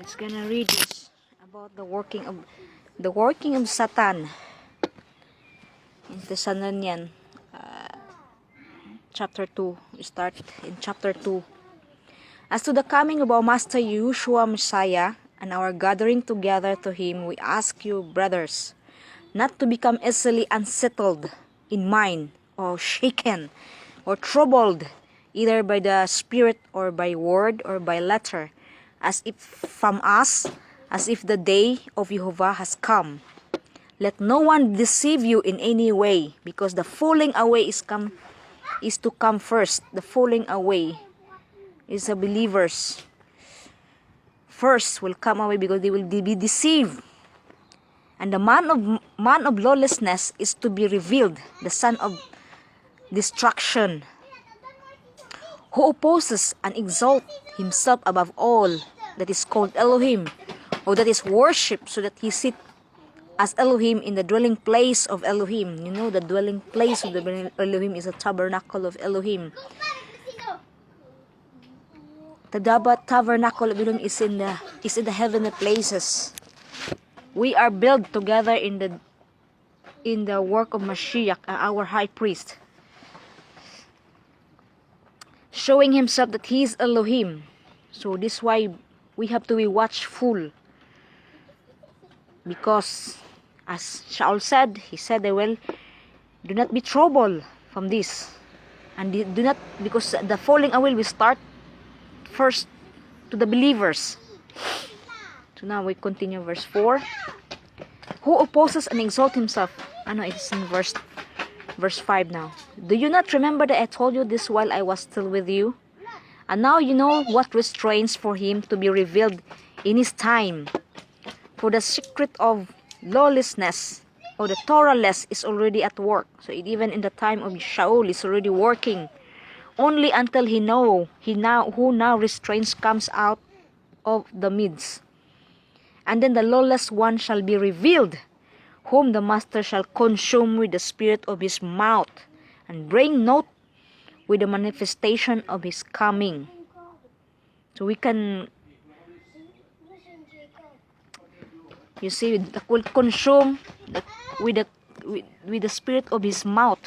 Let's gonna read this about the working of Satan in 2Thesalonian chapter 2. We start in chapter 2. As to the coming of our Master Yeshua Messiah and our gathering together to him, we ask you, brothers, not to become easily unsettled in mind or shaken or troubled either by the spirit or by word or by letter, as if from us, as if the day of Jehovah has come. Let no one deceive you in any way, because the falling away is to come first. The falling away is the believers first will come away, because they will be deceived. And the man of lawlessness is to be revealed, the son of destruction, who opposes and exalts himself above all that is called Elohim, or that is worshipped, so that he sit as Elohim in the dwelling place of Elohim. You know, the dwelling place of the Elohim is a tabernacle of Elohim. The tabernacle of Elohim is in the heavenly places. We are built together in the work of Mashiach, our high priest, showing himself that he is Elohim. So this is why we have to be watchful, because as Shaul said, he said, well, do not be troubled from this, and do not, because the falling away will start first to the believers. So now we continue verse 4. Who opposes and exalts himself? It's in verse 5 now. Do you not remember that I told you this while I was still with you? And now you know what restrains for him to be revealed in his time. For the secret of lawlessness, or the Torahless, is already at work. So even in the time of Shaul is already working. Only until who now restrains comes out of the midst. And then the lawless one shall be revealed, whom the master shall consume with the spirit of his mouth, and bring note with the manifestation of his coming. So we can, you see, will consume with the spirit of his mouth,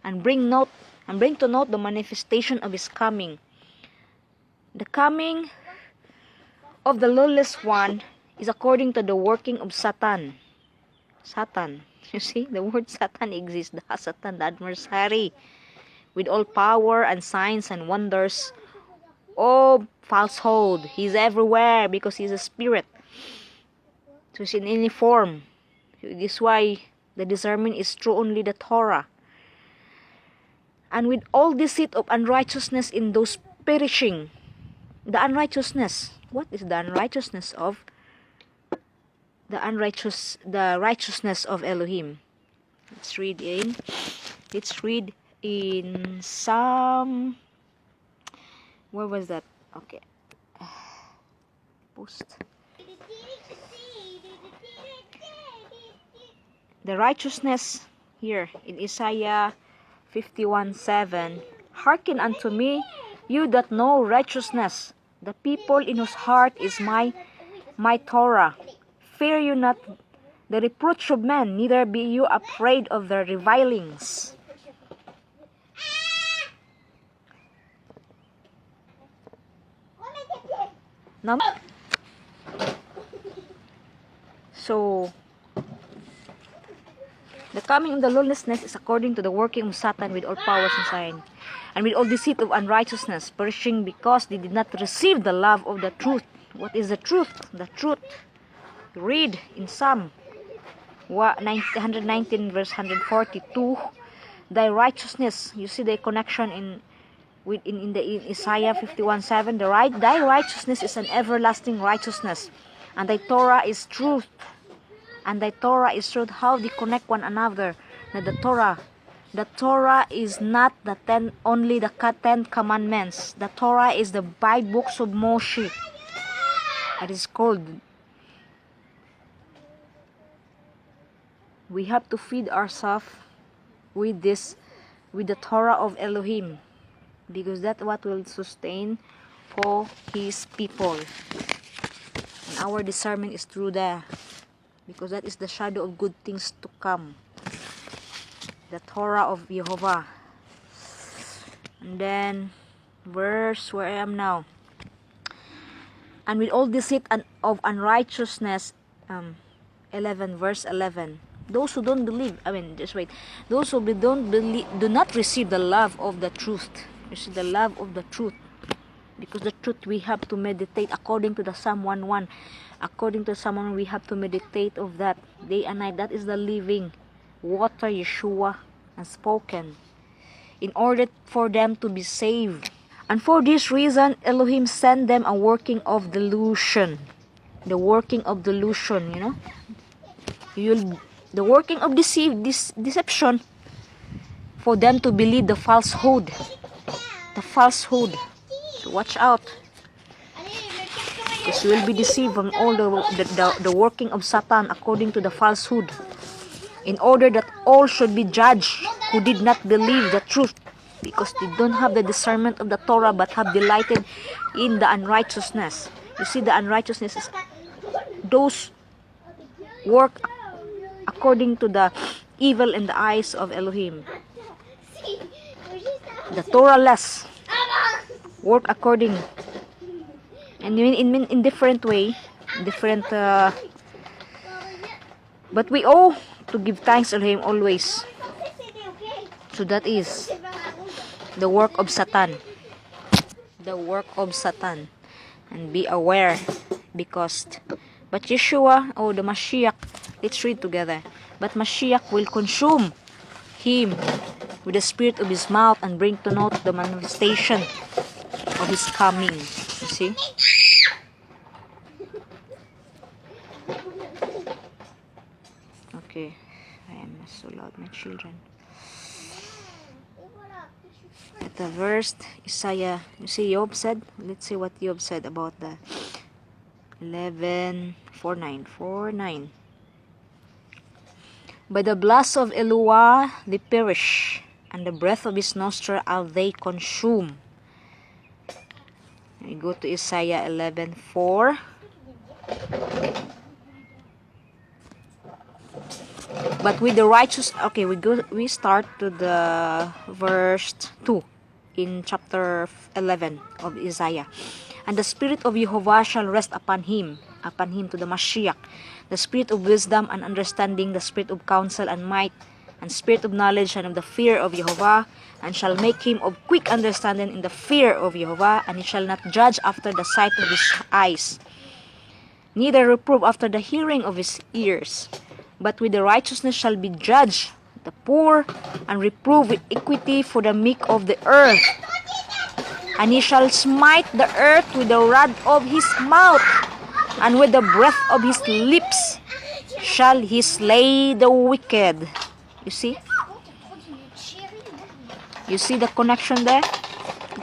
and bring to note the manifestation of his coming. The coming of the lawless one is according to the working of Satan. Satan. You see, the word Satan exists. The Satan, the adversary, with all power and signs and wonders of falsehood. He's everywhere because he's a spirit. So he's in any form. This is why the discernment is true only the Torah. And with all deceit of unrighteousness in those perishing. The unrighteousness. What is the unrighteousness of? The righteousness of Elohim. Let's read in Psalm. Where was that? Okay. Post. The righteousness here in Isaiah 51:7. Hearken unto me, you that know righteousness, the people in whose heart is my Torah. Fear you not the reproach of men, neither be you afraid of their revilings. Now, so the coming of the lawlessness is according to the working of Satan with all powers and signs, and with all deceit of unrighteousness, perishing because they did not receive the love of the truth. What is the truth? The truth. Read in Psalm 119 verse 142. Thy righteousness. You see the connection in Isaiah 51:7. Thy righteousness is an everlasting righteousness, and thy Torah is truth. And thy Torah is truth. How they connect one another? Now the Torah is not only the 10 commandments. The Torah is the 5 books of Moshe. It is called. We have to feed ourselves with the Torah of Elohim, because that's what will sustain for his people. our discernment is through there, because that is the shadow of good things to come, the Torah of Jehovah. And then verse where I am now, and with all deceit and of unrighteousness, 11 verse 11, those who don't believe, those who don't believe, do not receive the love of the truth. You see, the love of the truth, because the truth we have to meditate according to the Psalm 1:1. According to someone, we have to meditate of that day and night. That is the living water Yeshua has spoken, in order for them to be saved. And for this reason, Elohim sent them a working of delusion. The working of delusion, the working of deception, for them to believe the falsehood. The falsehood. So watch out, because you will be deceived from all the working of Satan according to the falsehood, in order that all should be judged who did not believe the truth, because they don't have the discernment of the Torah, but have delighted in the unrighteousness. You see, the unrighteousness is those work according to the evil in the eyes of Elohim. The Torah-less work according, and in different way, different. But we owe to give thanks to Him always. So that is the work of Satan. The work of Satan. And be aware, because but Yeshua, the Mashiach, let's read together. But Mashiach will consume him with the spirit of his mouth, and bring to naught the manifestation of his coming. You see? Okay. I am so loud, my children. At the verse, Isaiah, you see Job said, let's see what Job said about the 11:4-9. By the blast of Eloah they perish, and the breath of his nostril are they consume. We go to Isaiah 11:4. But with the righteous, we start to the verse 2 in chapter 11 of Isaiah. And the spirit of Jehovah shall rest upon him to the Mashiach, the spirit of wisdom and understanding, the spirit of counsel and might, and spirit of knowledge and of the fear of Jehovah, and shall make him of quick understanding in the fear of Jehovah, and he shall not judge after the sight of his eyes, neither reprove after the hearing of his ears. But with the righteousness shall be judged the poor, and reprove with equity for the meek of the earth. And he shall smite the earth with the rod of his mouth, and with the breath of his lips shall he slay the wicked. You see? You see the connection there?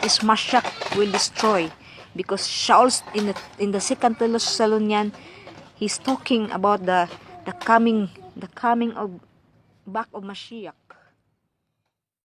This Mashiach will destroy, because Shaul in the 2Thesalonian, he's talking about the coming of back of Mashiach.